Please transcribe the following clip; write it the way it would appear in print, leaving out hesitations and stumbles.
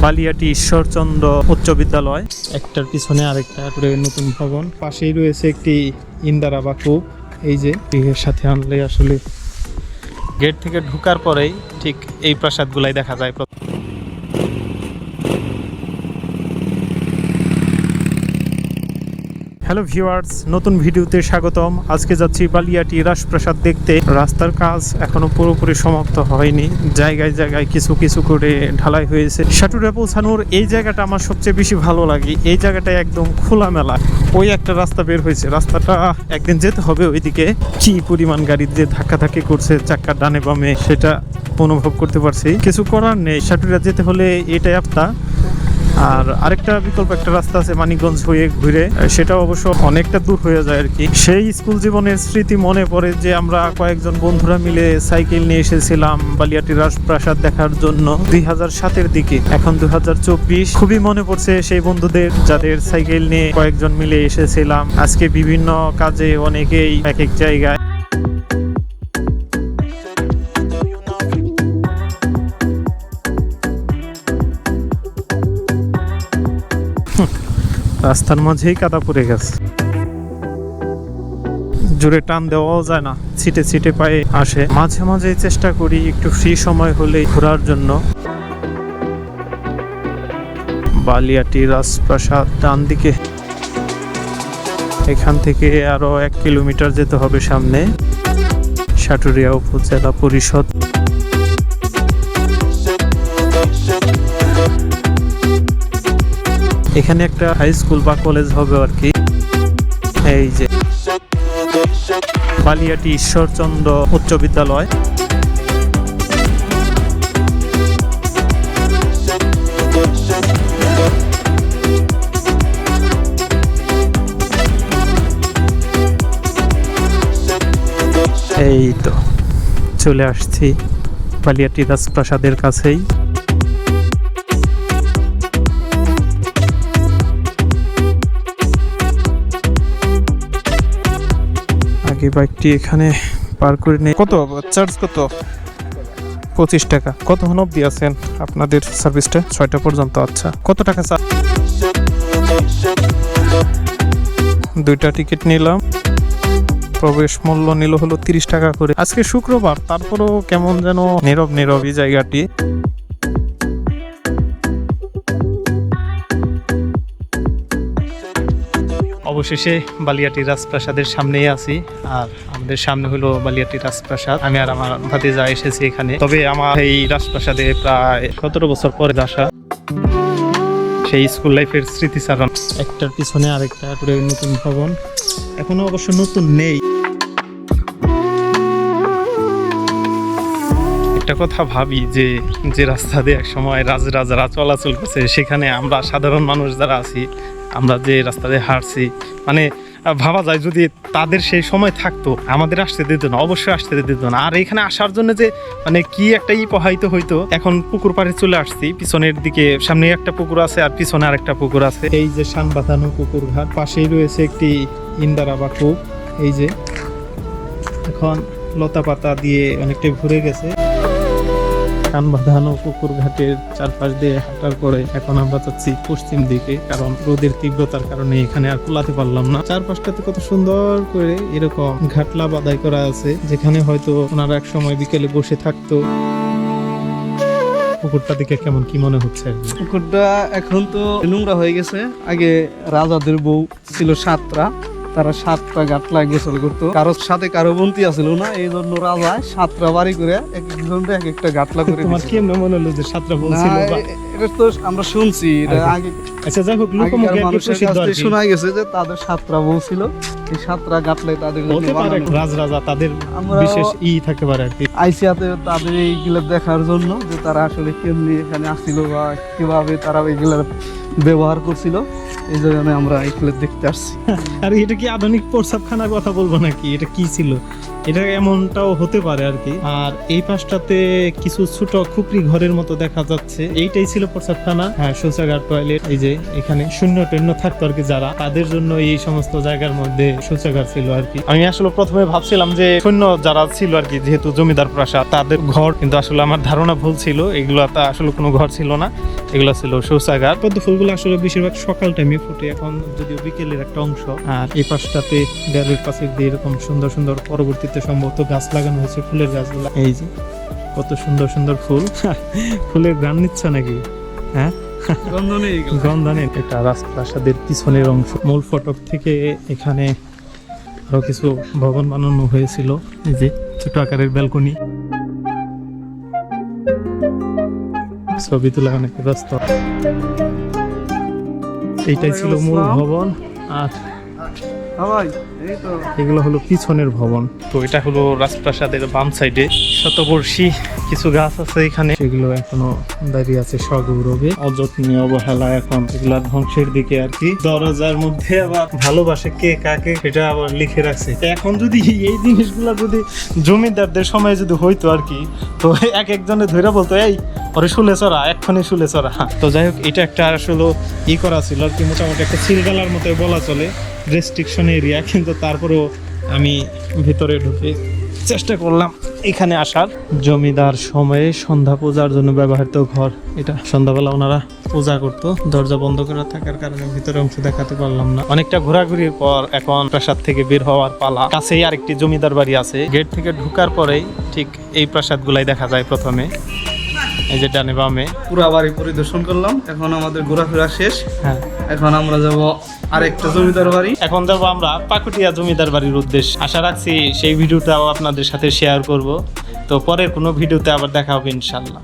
বালিয়াটি ঈশ্বরচন্দ্র উচ্চ বিদ্যালয়, একটার পিছনে আরেকটা করে নতুন ভবন, পাশেই রয়েছে একটি ইন্দারা বা কূপ। এই যে এর সাথে আনলে আসলে গেট থেকে ঢোকার পরেই ঠিক এই প্রাসাদগুলাই দেখা যায়। হ্যালো ভিউয়ার্স, নতুন ভিডিওতে স্বাগতম। আজকে যাচ্ছি বালিয়াটি রাজপ্রাসাদ দেখতে। রাস্তার কাজ এখনো পুরোপুরি সমাপ্ত হয়নি, জায়গায় জায়গায় কিছু কিছু করে ঢালাই হয়েছে। সাটুরে পৌঁছানোর এই জায়গাটা আমার সবচেয়ে বেশি ভালো লাগে। এই জায়গাটা একদম খোলামেলা। ওই একটা রাস্তা বের হয়েছে, রাস্তাটা একদিন যেতে হবে ওইদিকে। কি পরিমাণ গাড়ি যে ধাক্কাধাক্কি করছে চাক্কার ডানে বামে, সেটা অনুভব করতে পারছি। কিছু করার নেই, সাটুরা যেতে হলে এটাই আপনা। আর আরেকটা বিকল্প একটা রাস্তা আছে মানিকগঞ্জ হয়ে ঘুরে, সেটা অবশ্য অনেকটা দূর হয়ে যায় আর কি। সেই স্কুল জীবনের স্মৃতি মনে পড়ে যে আমরা কয়েকজন বন্ধুরা মিলে সাইকেল নিয়ে এসেছিলাম বালিয়াটি রাজপ্রাসাদ দেখার জন্য 2007-এর দিকে। এখন 2024, খুবই মনে পড়ছে সেই বন্ধুদের যাদের সাইকেল নিয়ে কয়েকজন মিলে এসেছিলাম। আজকে বিভিন্ন কাজে অনেকেই এক এক জায়গায়। রাস্তার মাঝেই কাদা পড়ে গেছে, জোরে টান দেওয়াও যায় না, ছিটে ছিটে পায়ে আসে। মাঝে মাঝে চেষ্টা করি একটু ফ্রি সময় হলে ঘোরার জন্য। বালিয়াটি রাজপ্রাসাদ ডান দিকে, এখান থেকে আরো 1 কিলোমিটার যেতে হবে সামনে। সাটুরিয়া উপজেলা পরিষদ। এখানে একটা হাই স্কুল বা কলেজ হবে আর কি। এই যে বালিয়াটি ঈশ্বরচন্দ্র উচ্চ বিদ্যালয়। এই তো চলে আসছি বালিয়াটি রাজপ্রাসাদের কাছেই। বাইকটি এখানে পার করে নেই। কত চার্জ? কত? 25 টাকা। কতক্ষণ অবধি আছেন আপনাদের সার্ভিসটা? 6টা পর্যন্ত। আচ্ছা, কত টাকা চার্জ? 2টা টিকিট নিলাম, প্রবেশ মূল্য নিল হলো 30 টাকা করে। আজকে শুক্রবার, তারপরও কেমন যেন নীরব এই জায়গাটি। অবশেষে বালিয়াটি রাজপ্রাসাদের সামনেই আছি, আর আমাদের সামনে হলো বালিয়াটি রাজপ্রাসাদ। আমি আর আমার ভাতিজা এসেছি এখানে। তবে আমার এই রাজপ্রাসাদে প্রায় 17 বছর পরে আসা, সেই স্কুল লাইফের স্মৃতিচারণ। একটার পিছনে আরেকটা করে নতুন ভবন, এখনো অবশ্য নতুন নেই। একটা কথা ভাবি যে রাস্তা দিয়ে এক সময় রাজরাজারা চলাচল করছে, সেখানে আমরা সাধারণ মানুষ যারা আছি, আমরা যে রাস্তা দিয়ে হাঁটছি, মানে ভাবা যায় যদি তাদের সেই সময় থাকতো, আমাদের আসতে দিত না, অবশ্যই আসতে দিত না। আর এখানে আসার জন্য যে মানে কি একটা প্রবাহিত হইতো। এখন পুকুর পাড়ে চলে আসছি, পিছনের দিকে সামনে একটা পুকুর আছে আর পিছনে আরেকটা পুকুর আছে। এই যে শান বাঁধানো পুকুর ঘাট, পাশেই রয়েছে একটি ইন্দারা বা কূপ। এই যে এখন লতা পাতা দিয়ে অনেকটাই ভরে গেছে। কান বাঁধানো পুকুর ঘাটের চারপাশ দিয়ে হাঁটার পরে এখন আমরা যাচ্ছি পশ্চিম দিকে, কারণ রোদের তীব্রতার কারণে এখানে আর কুলাতে পারলাম না। চারপাশটাতে কত সুন্দর করে এরকম ঘাটলা বাদাই করা আছে, যেখানে হয়তো ওনারা এক সময় বিকেলে বসে থাকতো। পুকুরটা দিকে কেমন কি মনে হচ্ছে? পুকুরটা এখন তো নোংরা হয়ে গেছে। আগে রাজাদের বউ ছিল 7টা, তারা 7টা ঘাটলা গোসল করতো। কারোর সাথে কারো বন্তি আছিল না, এই জন্য রাজা 7টা বাড়ি করে এক একজনকে এক একটা ঘাটলা করে। তোমার কেমন মনে হলো যে 7টা বউ ছিল? এটা তো আমরা শুনছি আগে। আচ্ছা, যাই হোক, লোকমুখে শোনা গেছে যে তাদের 7টা বউ ছিল, এই 7টা ঘাটলাই তাদের রাজরাজা তাদের বিশেষ থাকতে পারে আর কি। আইসিয়াতে তাদের এইগুলো দেখার জন্য যে তারা আসলে কেমনি এখানে আসছিল বা কিভাবে তারা এইগুলা ব্যবহার করছিল, এই জন্য আমরা এইগুলো দেখতে আসছি। আর এটা কি আধুনিক প্রস্রাবখানার কথা বলবো নাকি? এটা কি ছিল? এটা এমনটাও হতে পারে আর কি। আর এই পাশটাতে কিছু ছোট খুপড়ি ঘরের মতো দেখা যাচ্ছে, এইটাই ছিল প্রসাবখানা। হ্যাঁ, শৌচাগার, টয়লেট, এই যে এখানে শূন্য টৈন্য থাকতো আর কি যারা, তাদের জন্য এই সমস্ত জায়গার মধ্যে শৌচাগার ছিল আর কি। আমি আসলে প্রথমে ভাবছিলাম যে সৈন্য যারা ছিল আর কি, যেহেতু জমিদার প্রাসাদ তাদের ঘর, কিন্তু আসলে আমার ধারণা ভুল ছিল, এগুলো তা আসলে কোনো ঘর ছিল না, এগুলো ছিল শৌচাগার। পদ্ম ফুলগুলো আসলে বেশিরভাগ সকাল টাইমে ফুটে, এখন যদিও বিকেলের একটা অংশ। আর এই পাশটাতে দেয়ালের পাশে দিয়ে এরকম সুন্দর সুন্দর পরবর্তীতে সম্ভবত গাছ লাগানো হয়েছে, ফুলের গাছগুলো। এই যে কত সুন্দর সুন্দর ফুল, ফুলের গান নিচ্ছে নাকি? হ্যাঁ, গন্ধনে। এটা রাজপ্রাসাদের পিছনের অংশ। মূল ফটক থেকে এখানে আরো কিছু ভবন বানানো হয়েছিল, এই যে ছোট আকারের ব্যালকনি। ছবি তোলা অনেক ব্যস্ত। এইটাই ছিল মূল ভবন, আর এগুলো হলো পিছনের ভবন। তো এটা হলো রাজপ্রাসাদের বাম সাইডে শতবর্ষী কিছু গাছ আছে এখানে, সেগুলো এখনো দাঁড়িয়ে আছে সগৌরবে। অযত্নে অবহেলা এখন এগুলা ধ্বংসের দিকে আর কি। দরজার মধ্যে আবার ভালোবাসে কে কাকে সেটা আবার লিখে রাখছে। এখন যদি এই জিনিসগুলো যদি জমিদারদের সময় যদি হইতো আর কি, তো এক একজনে ধরে বলতো এই ওরে শুলে চড়া, এক্ষুনি শুলে চড়া। তো যাই হোক, এটা একটা আসলে করা ছিল আর কি, মোটামুটি একটা সিলগালার মতো বলা চলে, রেস্ট্রিকশন এরিয়া। কিন্তু তারপরেও আমি ভিতরে ঢুকে চেষ্টা করলাম এখানে আসার। জমিদার সময়ে সন্ধ্যা পূজার জন্য ব্যবহৃত ঘর এটা। সন্ধ্যাবেলা ওনারা পূজা করতো, দরজা বন্ধ করা থাকার কারণে ভিতরে অংশ দেখাতে পারলাম না। অনেকটা ঘোরাঘুরির পর এখন প্রাসাদ থেকে বের হওয়ার পালা। কাছেই আরেকটি জমিদার বাড়ি আছে, গেট থেকে ঢোকার পরেই ঠিক এই প্রাসাদ গুলাই দেখা যায় প্রথমে। এই যে ডানে বামে পুরা বাড়ি পরিদর্শন করলাম, এখন আমাদের ঘোরাফেরা শেষ। হ্যাঁ, এখন আমরা যাব আরেকটা জমিদার বাড়ি। এখন যাবো আমরা পাকুটিয়া জমিদার বাড়ির উদ্দেশ্যে। আশা রাখছি সেই ভিডিওটাও আপনাদের সাথে শেয়ার করব। তো পরের কোনো ভিডিওতে আবার দেখা হবে ইনশাল্লাহ।